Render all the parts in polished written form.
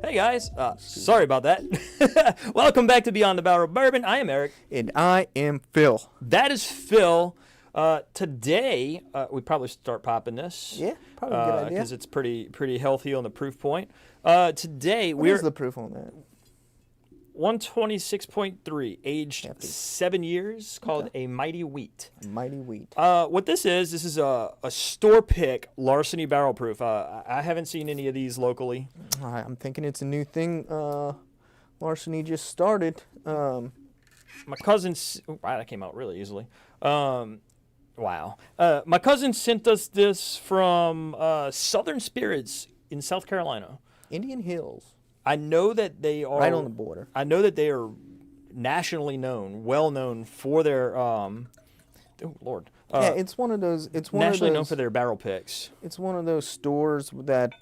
Hey guys, sorry about that. Welcome back to Beyond the Barrel of Bourbon. I am Eric. And I am Phil. That is Phil. Today, we probably start popping this. Yeah, probably a good idea. Because it's pretty healthy on the proof point. Today, What is the proof on that? 126.3, aged Hefty. 7 years, called a Mighty Wheat. Mighty Wheat. What this is a store pick Larceny barrel proof. I haven't seen any of these locally. I'm thinking it's a new thing. Larceny just started. My cousin's, wow, that came out really easily. Wow. My cousin sent us this from Southern Spirits in South Carolina. Indian Hills. I know that they are Right on the border. I know that they are nationally known, well known for their oh Lord. Yeah, it's one of those. It's one nationally of known those, for their barrel picks. It's one of those stores that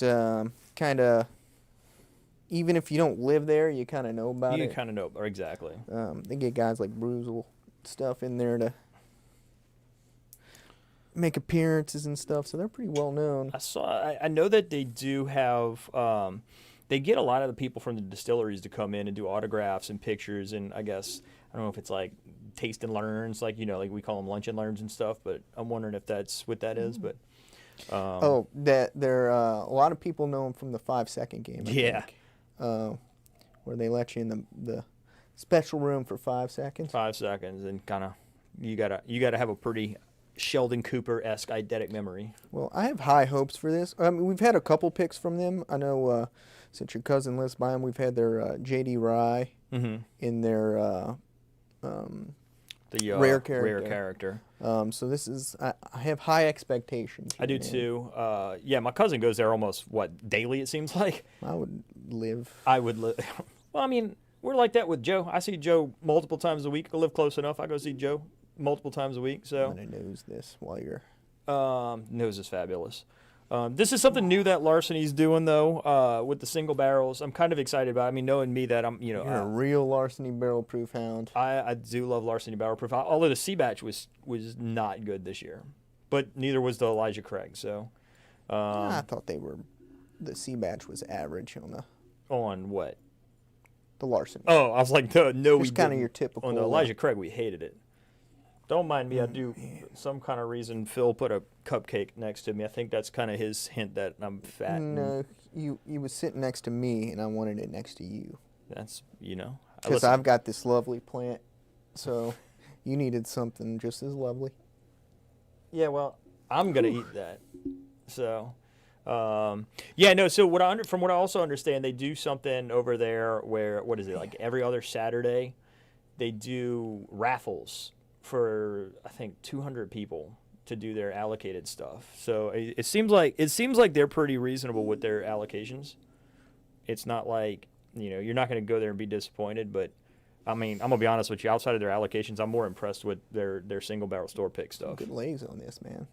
kind of, even if you don't live there, you kind of know about You it. kind of know, or exactly. They get guys like Bruzel stuff in there to make appearances and stuff, so they're pretty well known. I know that they do have they get a lot of the people from the distilleries to come in and do autographs and pictures, and I guess I don't know if it's like taste and learns, like like we call them lunch and learns and stuff, but I'm wondering if that's what that is. But that there a lot of people know them from the 5-second game. I think, where they let you in the special room for 5 seconds. 5 seconds, and kind of you gotta have a pretty Sheldon Cooper-esque eidetic memory. Well, I have high hopes for this. I mean, we've had a couple picks from them. I know since your cousin lists by them, we've had their JD Rye in their rare character. So this is I have high expectations. I do too. Yeah, my cousin goes there almost daily. It seems like. I would live. Well, I mean, we're like that with Joe. I see Joe multiple times a week. I live close enough. I go see Joe multiple times a week. So I'm gonna nose this while you're. Nose is fabulous. This is something new that Larceny's doing though, with the single barrels. I'm kind of excited about it. I mean, knowing me that I'm, You're a real Larceny barrel proof hound. I do love Larceny barrel proof. Although the C batch was not good this year, but neither was the Elijah Craig. So I thought the C batch was average on what? The Larceny. Oh, I was like, no, It's kind of your typical. On the Elijah Craig, we hated it. Don't mind me. I do. Some kind of reason Phil put a cupcake next to me. I think that's kind of his hint that I'm fat. No, you was sitting next to me, and I wanted it next to you. That's because I've got this lovely plant, so you needed something just as lovely. Yeah, well, I'm gonna eat that. So, yeah, no. So from what I also understand, they do something over there where what is it like every other Saturday, they do raffles for I think 200 people to do their allocated stuff. So it seems like they're pretty reasonable with their allocations. It's not like you're not going to go there and be disappointed. But I mean, I'm gonna be honest with you. Outside of their allocations, I'm more impressed with their single barrel store pick stuff. Good legs on this, man.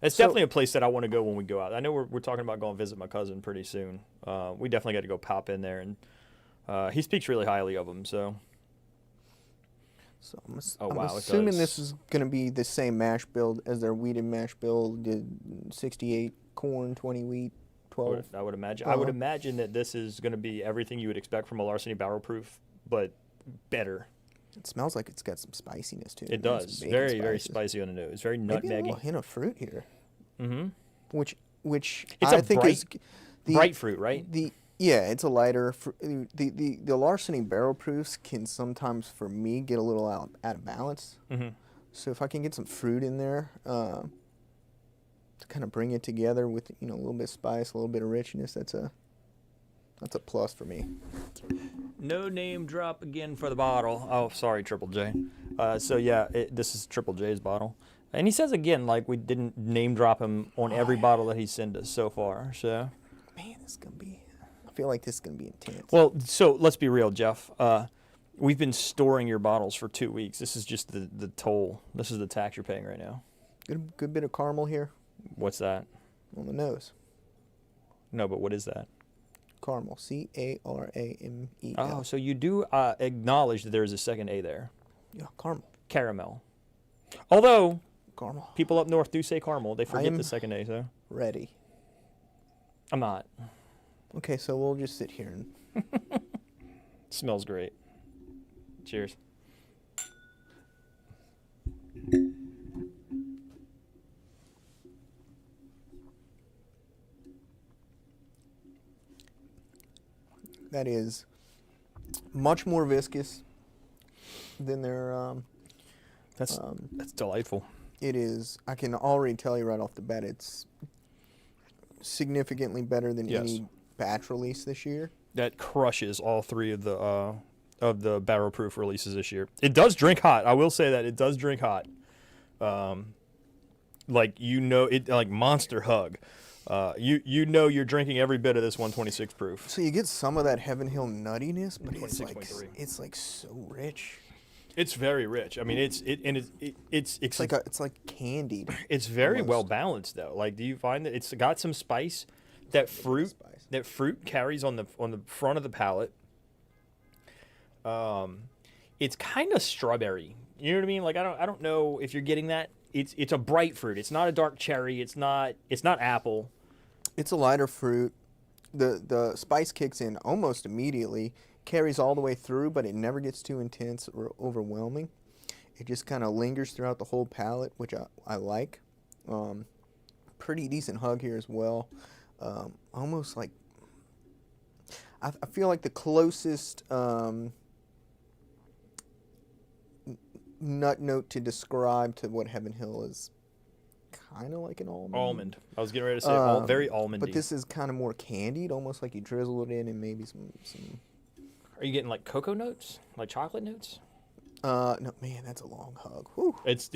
It's definitely a place that I want to go when we go out. I know we're talking about going visit my cousin pretty soon. We definitely got to go pop in there, and he speaks really highly of them. So I'm assuming this is going to be the same mash build as their wheated mash build. Did 68 corn, 20 wheat, 12. I would imagine. I would imagine that this is going to be everything you would expect from a Larceny barrel proof, but better. It smells like it's got some spiciness to it. It does. Very, very spicy on the nose. Very nutmeggy. Maybe a little hint of fruit here. Mm-hmm. Which it's I think is bright fruit, right? Yeah, it's a lighter. The Larceny barrel proofs can sometimes, for me, get a little out of balance. Mm-hmm. So if I can get some fruit in there to kind of bring it together with a little bit of spice, a little bit of richness, that's a plus for me. No name drop again for the bottle. Oh, sorry, Triple J. So yeah, this is Triple J's bottle, and he says again like we didn't name drop him on every bottle that he sent us so far. So man, this is gonna be. I feel like this is going to be intense. Well, so let's be real, Jeff. We've been storing your bottles for 2 weeks. This is just the toll. This is the tax you're paying right now. Good bit of caramel here. What's that? On the nose. No, but what is that? Caramel. Caramel. Oh, so you do acknowledge that there is a second A there. Yeah, caramel. Caramel. Although caramel. People up north do say caramel. They forget the second A, so. Ready. I'm not. Okay, so we'll just sit here and. Smells great. Cheers. That is much more viscous than their. That's delightful. It is. I can already tell you right off the bat, it's significantly better than any batch release this year. That crushes all three of the barrel proof releases this year. It does drink hot. I will say that it does drink hot. Like it like Monster Hug. You know you're drinking every bit of this 126 proof. So you get some of that Heaven Hill nuttiness, but 26.3. It's like so rich. It's very rich. I mean, it's like candied. It's very almost. well balanced though. Like, do you find that it's got some spice? That fruit carries on the front of the palate. It's kind of strawberry. You know what I mean? Like, I don't know if you're getting that. It's a bright fruit. It's not a dark cherry. It's not apple. It's a lighter fruit. The spice kicks in almost immediately, carries all the way through, but it never gets too intense or overwhelming. It just kind of lingers throughout the whole palate, which I like. Pretty decent hug here as well. Almost like I feel like the closest nut note to describe to what Heaven Hill is kind of like an almond. Almond. I was getting ready to say very almondy. But this is kind of more candied, almost like you drizzle it in and maybe some. Are you getting like cocoa notes, like chocolate notes? No, man, that's a long hug. Whew. It's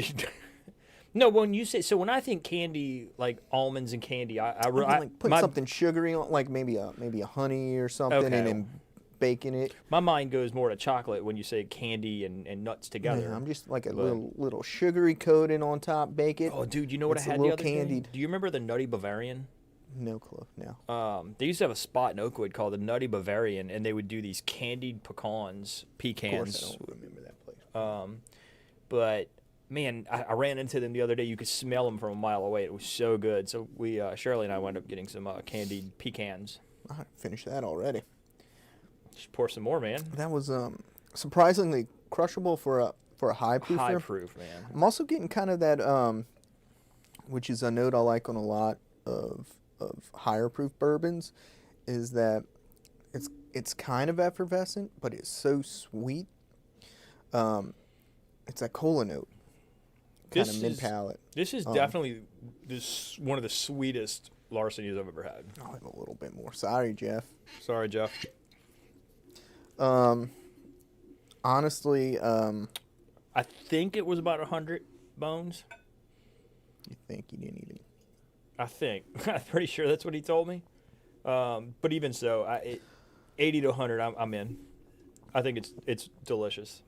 no. When you say when I think candy, like almonds and candy, I like put something sugary on, like maybe a honey or something, okay. And then baking it. My mind goes more to chocolate when you say candy and nuts together. Yeah, I'm just like a little sugary coating on top, bake it. Oh, dude, you know what it's I had a the little other candied. day? Do you remember the Nutty Bavarian? No clue. No. They used to have a spot in Oakwood called the Nutty Bavarian, and they would do these candied pecans. Of course, I don't remember that place. But man, I ran into them the other day. You could smell them from a mile away. It was so good. So Shirley and I wound up getting some candied pecans. I finished that already. Just pour some more, man. That was surprisingly crushable for a high proof. High proof, man. I'm also getting kind of that, which is a note I like on a lot of higher proof bourbons, is that it's kind of effervescent, but it's so sweet. It's that cola note, kind of mid palate. This is definitely one of the sweetest Larceny's I've ever had. I'll have a little bit more. Sorry, Jeff. Sorry, Jeff. Honestly, I think it was about 100 bones. You think you didn't even? I think. I'm pretty sure that's what he told me. But even so, 80 to 100, I'm in. I think it's delicious.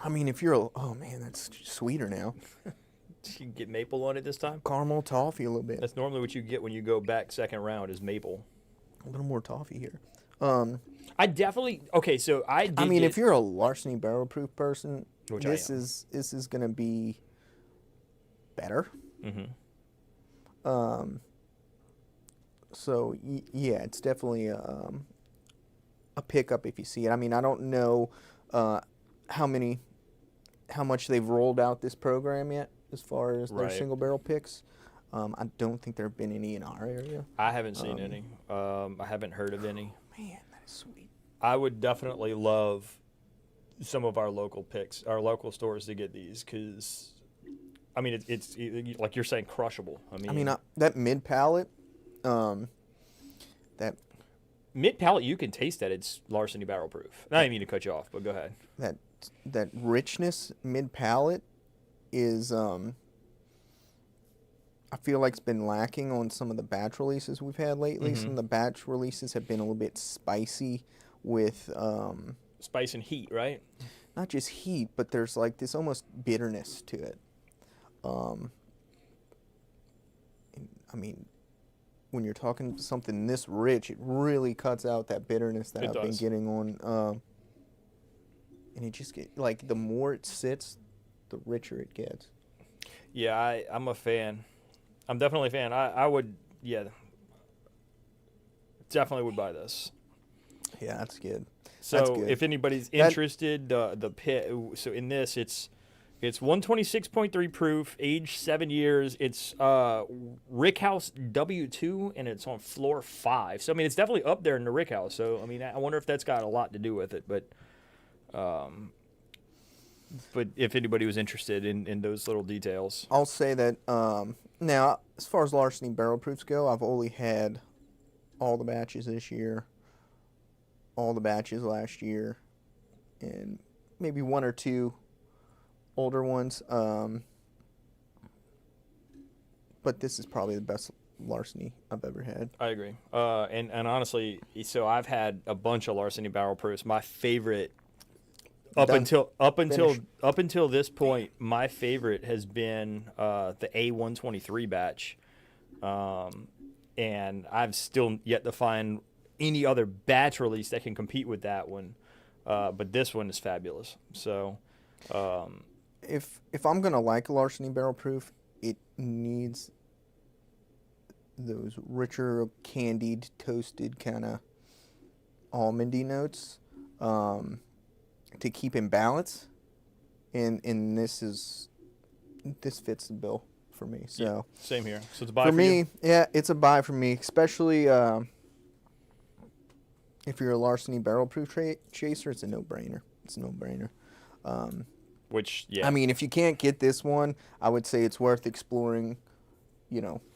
I mean, if you're oh man, that's sweeter now. You can get maple on it this time. Caramel toffee a little bit. That's normally what you get when you go back second round is maple. A little more toffee here. I definitely so I mean, if you're a Larceny barrel proof person, which this is gonna be better. Mm-hmm. So yeah, it's definitely a pickup if you see it. I mean, I don't know how much they've rolled out this program yet as far as their single barrel picks. I don't think there have been any in our area. I haven't seen any. I haven't heard of any. Man, that is sweet. I would definitely love some of our local picks, our local stores to get these because, I mean, it's like you're saying, crushable. I mean, that mid palate, that mid palate, you can taste that it's Larceny barrel proof. I didn't mean to cut you off, but go ahead. That richness mid palate is I feel like it's been lacking on some of the batch releases we've had lately. Mm-hmm. Some of the batch releases have been a little bit spicy with spice and heat, right? Not just heat, but there's like this almost bitterness to it. I mean, when you're talking something this rich, it really cuts out that bitterness that I've been getting on. And it just like the more it sits, the richer it gets. Yeah, I'm a fan. I'm definitely a fan. I would, yeah. definitely would buy this. Yeah, that's good. So That's good. if anybody's interested, the pit. So in this, it's 126.3 proof, age 7 years. It's Rickhouse W2, and it's on floor 5. So I mean, it's definitely up there in the Rickhouse. So I mean, I wonder if that's got a lot to do with it. But if anybody was interested in those little details, I'll say that now, as far as Larceny barrel proofs go, I've only had all the batches this year, all the batches last year, and maybe one or two older ones. But this is probably the best Larceny I've ever had. I agree. And honestly, so I've had a bunch of Larceny barrel proofs. My favorite. Up until this point, my favorite has been the A123 batch, and I've still yet to find any other batch release that can compete with that one. But this one is fabulous. So, if I'm gonna like a Larceny barrel proof, it needs those richer, candied, toasted kind of almondy notes. To keep in balance, and this fits the bill for me. So yeah, same here. So it's a buy for me. you? Yeah, it's a buy for me, especially if you're a Larceny barrel proof chaser. It's a no-brainer. Which, yeah, I mean, if you can't get this one, I would say it's worth exploring.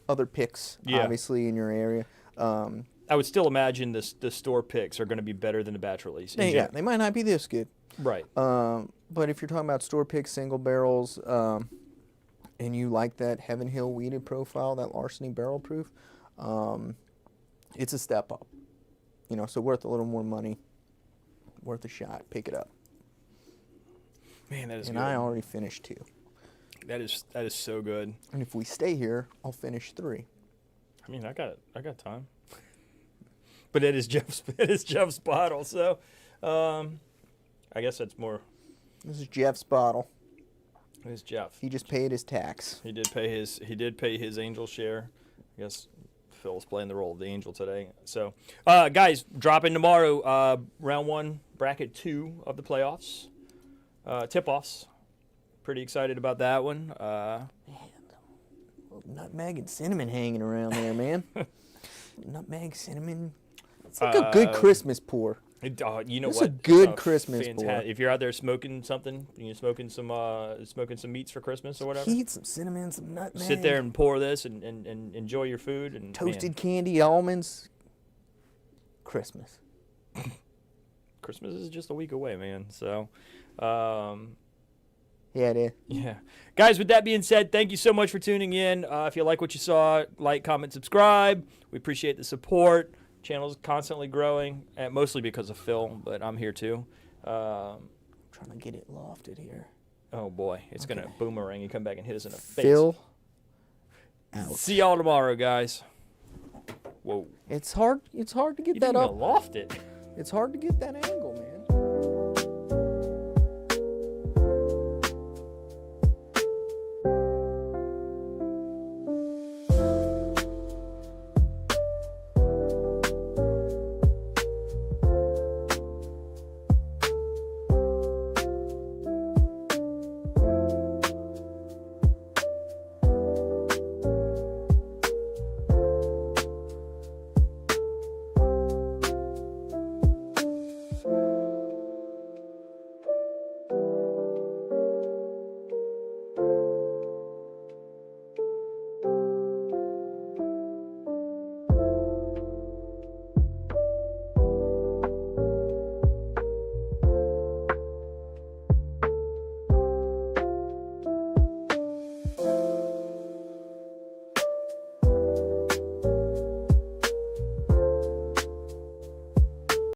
Other picks, obviously in your area. I would still imagine the store picks are going to be better than the batch release. They might not be this good. Right. But if you're talking about store pick single barrels, and you like that Heaven Hill weeded profile, that Larceny barrel proof, it's a step up. So worth a little more money, worth a shot. Pick it up. Man, that is and good. I already finished 2. That is so good. And if we stay here, I'll finish 3. I mean, I got time. But it is Jeff's bottle, so I guess that's more. This is Jeff's bottle. It's Jeff. He just paid his tax. He did pay his angel share. I guess Phil's playing the role of the angel today. So, guys, dropping tomorrow. Round 1, bracket 2 of the playoffs. Tip-offs. Pretty excited about that one. Nutmeg and cinnamon hanging around there, man. Nutmeg, cinnamon. It's like a good Christmas pour. You know It's what? a good Christmas pour. If you're out there smoking something, smoking some meats for Christmas or whatever. Heat, some cinnamon, some nutmeg. Sit there and pour this and enjoy your food and toasted candy, almonds. Christmas. Christmas is just a week away, man. So, yeah, it is. Yeah. Guys, with that being said, thank you so much for tuning in. If you like what you saw, like, comment, subscribe. We appreciate the support. Channel's constantly growing, mostly because of Phil, but I'm here too. Trying to get it lofted here. Oh boy, it's gonna boomerang and come back and hit us in the face. Phil, out. See y'all tomorrow, guys. Whoa. It's hard to get You that didn't up. even loft it. It's hard to get that angle, man.